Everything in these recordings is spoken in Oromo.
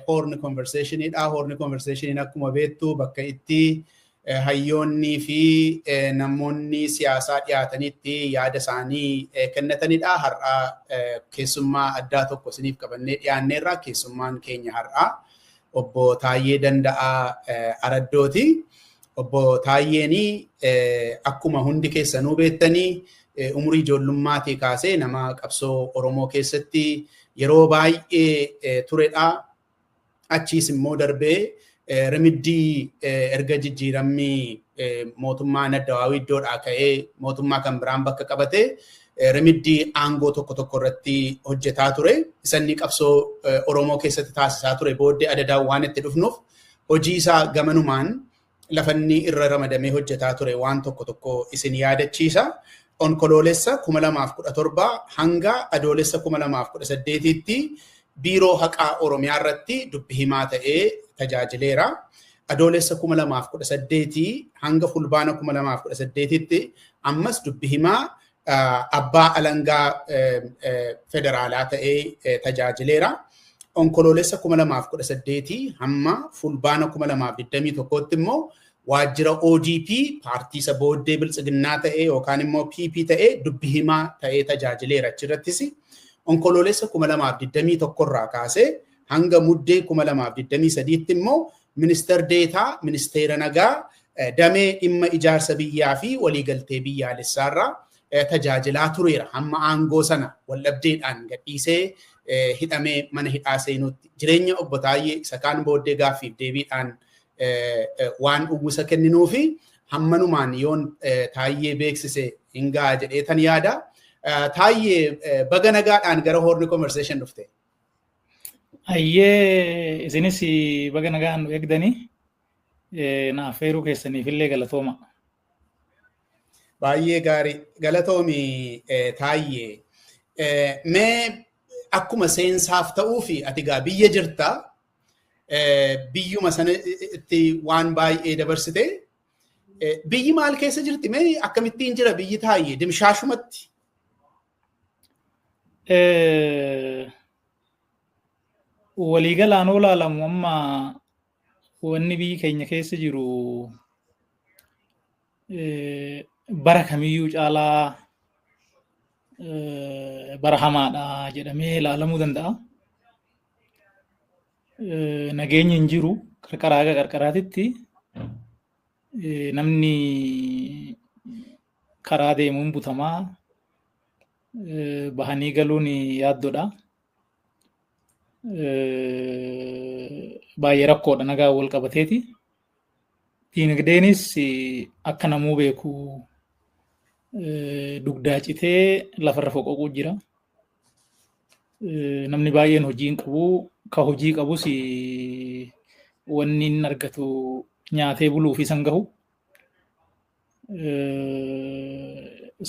horn conversation idha. Horn conversation akkuma beektu bakka itti hayyoonnii fi namoonni siyaasaa dhiyaatanitti yaada isaanii kennatanidha. Har'a keessummaa addaa tokko isiniif qabannee dhiyaanneerra. Keessummaan keenya har'a obbo Taayyee Danda'aa Araddooti. Obbo Taayyeeni akkuma hundi keessanuu beektanii umurii ijoollummaatti kaasee nama qabsoo Oromoo keessatti yeroo baay'ee turedha. Achiis immoo darbee rimiddii erga jijjiiramni mootummaa Naddawaawii iddoodhaa ka'ee mootummaa kan biraan bakka qabate rimiddii aangoo tokko irratti hojjetaa ture. Isanni qabsoo Oromoo keessatti taasisaa ture booddee adadaan waan itti dhufnuuf hojii isaa gamanumaan lafanni irra ramadamee hojjetaa ture waan tokko isin yaadachiisa. Onkoloolessa 2017 hanga adoolessa 2018tti biiroo haqaa Oromiyaa irratti dubbi himaa ta'ee tajaajileera. Adoolessa 2018 hanga fulbaana 2018tti ammas dubbi himaa abbaa alangaa federaalaa ta'ee tajaajileera. Onkoloolessa 2018 hamma fulbaana 2021tti immoo waajjira ODP paartii isa booddee biltsiginnaa ta'ee yookaan immoo PP ta'ee dubbi himaa ta'ee tajaajileera. Achirrattis onkoloolessa 2021 irraa kaasee hanga muddee 2023tti immoo ministeer deetaa ministeera nagaa damee dhimma ijaarsa biyyaa fi waliigaltee biyyaalessaarraa tajaajilaa tureera. Hamma aangoo sana waldhabdeedhaan gadhiisee hidhamee mana hidhaa seenutti jireenya obbo Taayyee isa kaan booddee gaaffiif deebiidhaan waan uwwisa kenninuu fi hammanumaan yoon Taayyee beeksise hin ga'a jedhee tan yaada. Taayyee baga nagaadhaan gara Horn Conversation dhufte. Ayyee isinis baga nagaan nu eegdanii naaf heeruu keessaniif illee galatooma. Baay'ee gaarii galatoomi Taayyee. Mee akkuma seensaaf ta'uu fi ati gaa biyya jirta biyyuma sanatti waan baay'ee dabarsite biyyi maal keessa jirti mee akkamittiin jira biyyi Taayyee dimshaashumatti? Waliigalaan olaalamu amma wanni biyyi keenya keessa jiru bara kamiyyuu caalaa bara hamaadha jedhamee ilaalamuu danda'a. Nageenyi hin jiru qarqaraa haga qarqaraatitti namni karaa deemuun butamaa bahanii galuun yaaddoodha. Baay'ee rakkoodha nagaa wal qabateeti. Diinagdeenis akka namuu beeku dugdaa citee lafarra foqoquu jira. Namni baay'een hojii hin qabu. Ka hojii qabus wanni hin argatu nyaatee buluuf isan gahu.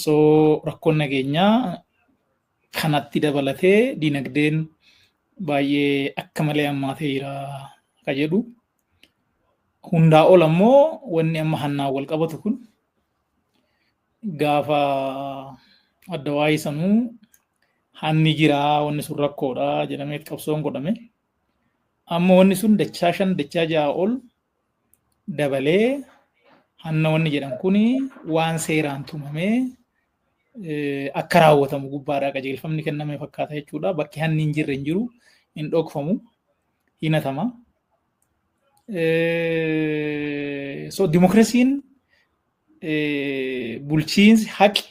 So rakkoon nageenyaa kanatti dabalatee diinagdeen baay'ee akka malee hammaatee jira ka jedhu. Hundaa ol ammoo wanni amma hannaan wal qabatu kun gaafa adda waa'ee sanuu hanni jiraa wanni sun rakkoodha jedhamee qabsoon godhame. Amma wanni sun dachaa 5 dachaa 6 ol dabalee hanna wanni jedhan kuni waan seeraan tumamee akka raawwatamu gubbaadhaa qajeelfamni kenname fakkaata jechuudha. Bakki hanni hin jirre hin jiru hin dhokfamu hin hatama. So dimokiraasiin bulchiinsi haqi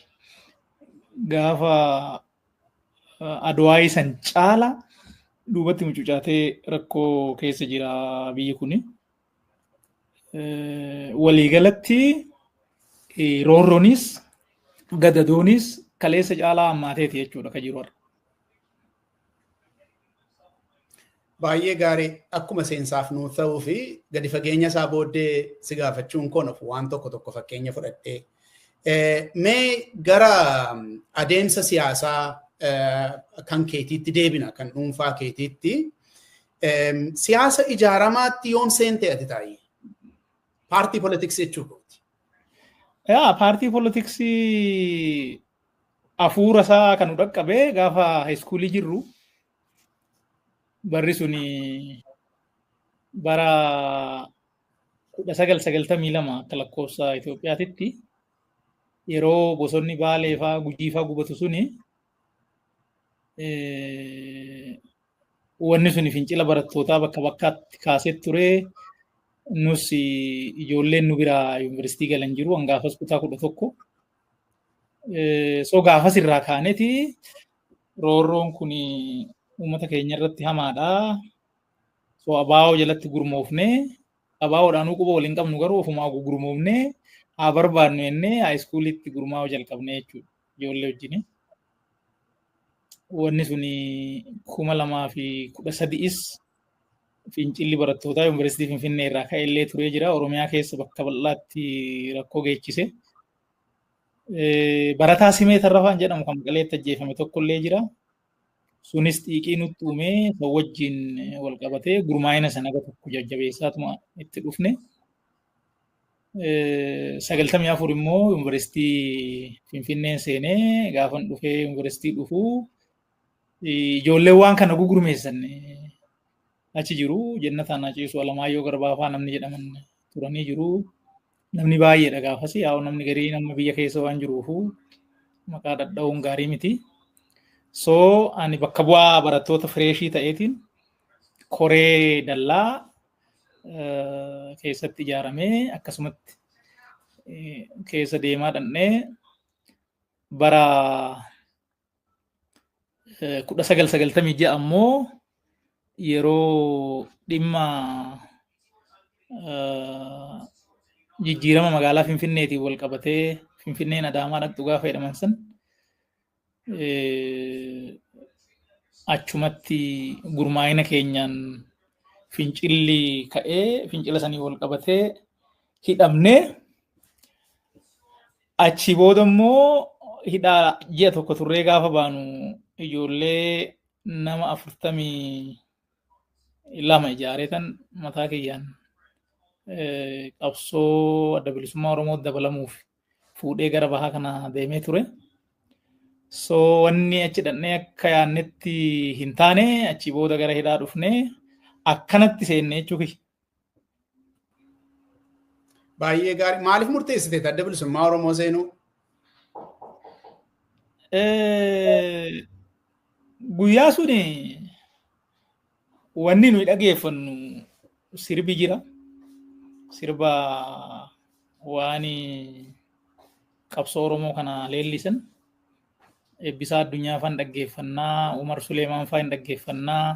gaafa adwaa isan caala duubatti mucucaatee rakkoo keessa jira biyyi kuni. Waliigalatti roorroonis gadadoonis kaleessa caalaa hammaateeti jechuudha ka jiru har'a. Baay'ee gaarii akkuma seensaaf nuu ta'uu fi gadi fageenya isaa booddee si gaafachuun koon of waan tokko fakkeenya fudhadhee. Mee gara adeemsa siyaasaa kan keetiitti deebina kan dhuunfaa keetiitti siyaasa ijaaramaatti yoom seente ati Taayyee? Paartii politiksii jechuudha. Paartii politiksii hafuura isaa kan dhaqqabee gaafa haayiskuulii jirru barri suni bara 1992 akka lakkoofsa Itoophiyaatitti yeroo bosonni Baalee faa Gujii faa gubatu suni wanni suni fincila barattootaa bakka bakkaatti kaasee ture. Nus ijoolleen nu biraa yuunivarsiitii galan jiru hangaafas kutaa 11. So gaafas irraa kaaneeti roorroon kun uummata keenya irratti hamaadha. So abaa'oo jalatti gurmoofne abaa'oodhaanuu quba waliin qabnu garuu ofumaa gurmoofne haa barbaadnu jennee haayiskuulitti gurmaa'uu jalqabne jechuudha ijoollee wajjin. Wanni suni 2013 fincilli barattootaa yuunivarsiitii Finfinnee irraa ka'ellee turee jira. Oromiyaa keessa bakka bal'aatti rakkoo geechise. Barataa Simee Tarrafaan jedhamu kan Maqaleetti ajjeefame tokkollee jira. Sunis xiiqii nutti uumee isa wajjin wal qabatee gurmaa'ina sana tokko jajjabeessaatuma itti dhufne. 94 immoo yuunivarsiitii Finfinneen seenee gaafan dhufee yuunivarsiitii dhufuu ijoollee waan kana gugurmeessan achi jiru. Jennataan Haciisuu Alamaayyoo Garbaafaa namni jedhaman turanii jiru. Namni baay'eedha gaafas yaa namni garii nama biyya keessa waan jiruufu maqaa dhadha'uun gaarii miti. So ani bakka bu'aa barattoota fireeshii ta'eetiin koree dallaa keessatti ijaaramee akkasumatti keessa deemaa dhannee bara 1996 ammoo yeroo dhimma jijjiirama magaalaa Finfinneetiin wal qabatee Finfinneen Adaamaa dhaqxu gaafa jedhaman san achumatti gurmaa'ina keenyaan fincilli ka'ee fincila sanii wal qabatee hidhamnee achi booda immoo hidhaa ji'a tokko turree gaafa baanu ijoollee nama 42 ijaareetan mataa kiyyaan qabsoo adda bilisummaa Oromoo dabalamuuf fuudhee gara bahaa kana deemee ture. So wanni achi dhannee akka yaannetti hin taane achi booda gara hidhaa dhufnee akkanatti seennee jechuudha. Baay'ee gaarii. Maaliif murteessite adda bilisummaa Oromoo seenuu? Guyyaa suni wanni nuyi dhageeffannu sirbi jira. Sirba waan qabsoo Oromoo kana leellisan. Eebbisaa Addunyaa faan dhaggeeffannaa, Umar Suleemaan faan dhaggeeffannaa,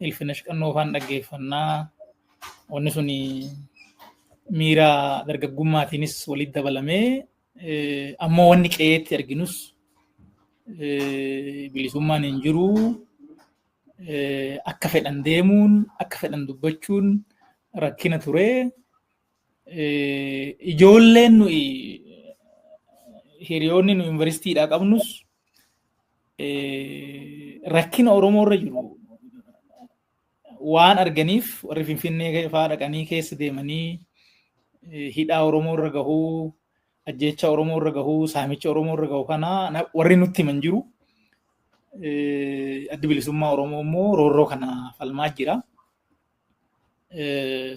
Ilfinesh Qannoo faan dhaggeeffannaa. Wanni suni miira dargaggummaatiinis walitti dabalamee ammoo wanni qe'eetti arginus bilisummaan hin jiru. Akka fedhan deemuun, akka fedhan dubbachuun rakkina ture. Ijoolleen nuyi hiriyoonni nu yuunivarsiitiidhaa qabnus rakkina Oromoo irra jiru waan arganiif warri Finfinnee fa'aa dhaqanii keessa deemanii hidhaa Oromoo irra gahuu, ajjeecha Oromoo irra gahuu, saamicha Oromoo irra gahuu kana warri nutti himan jiru. Addi bilisummaa Oromoo immoo roorroo kana falmaa jira.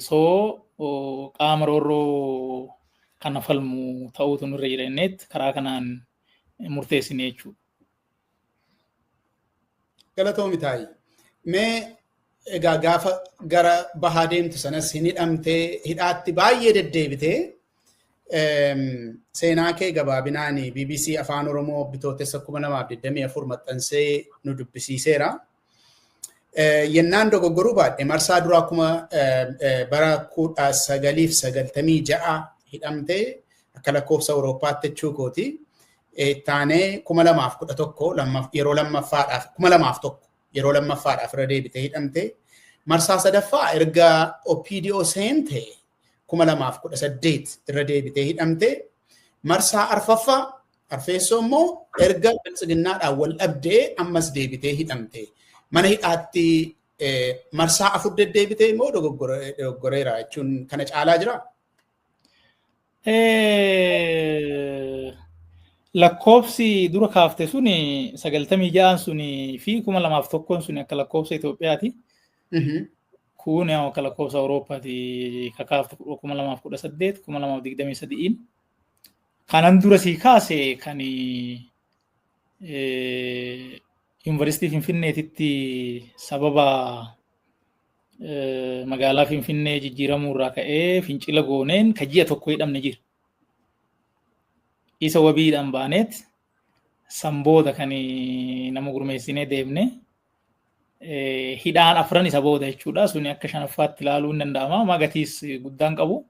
So qaama roorroo kana falmu ta'uutu nurra jireenya karaa kanaan murteessine jechuudha. Galatoomi taayi. Mee egaa gaafa gara bahaa deemtu sanas hin hidhamtee hidhaatti baay'ee deddeebitee seenaa kee gabaabinaan BBC Afaan Oromoo bitootessa 2024 maxxansee nu dubbisiiseera. Yennaan dogoggoruu baadhee marsaa duraa akkuma bara 1996 hidhamtee akka lakkoofsa Awurooppaatti jechuu kooti. Taanee 2011 yeroo lammaffaadhaaf 2001 yeroo lammaffaadhaaf irra deebitee hidhamtee marsaa sadaffaa erga OPDO seentee 2018 irra deebitee hidhamtee marsaa arfaffaa arfeessoo immoo erga biltsiginnaadhaan wal dhabdee ammas deebitee hidhamtee mana hidhaatti marsaa 4 deddeebitee immoo dogoggoreera jechuun kana caalaa jira. Lakkoofsi dura kaafte suni 96 suni fi 2001 suni akka lakkoofsa Itoophiyaati. Kun yaa akka lakkoofsa Awuroopaati kakaaftu 2018 2023 kanan dura sii kaase kan Yuunivarsiitii Finfinneetitti sababa magaalaa Finfinnee jijjiiramuu irraa ka'ee fincila gooneen ka ji'a tokko hidhamne jira. Isa wabiidhaan baaneet sanbooda kan nama gurmeessinee deemne hidhaan afran isa booda jechuudha. Suni akka shanaffaatti ilaaluu hin danda'ama. Magatiis guddaan qabu.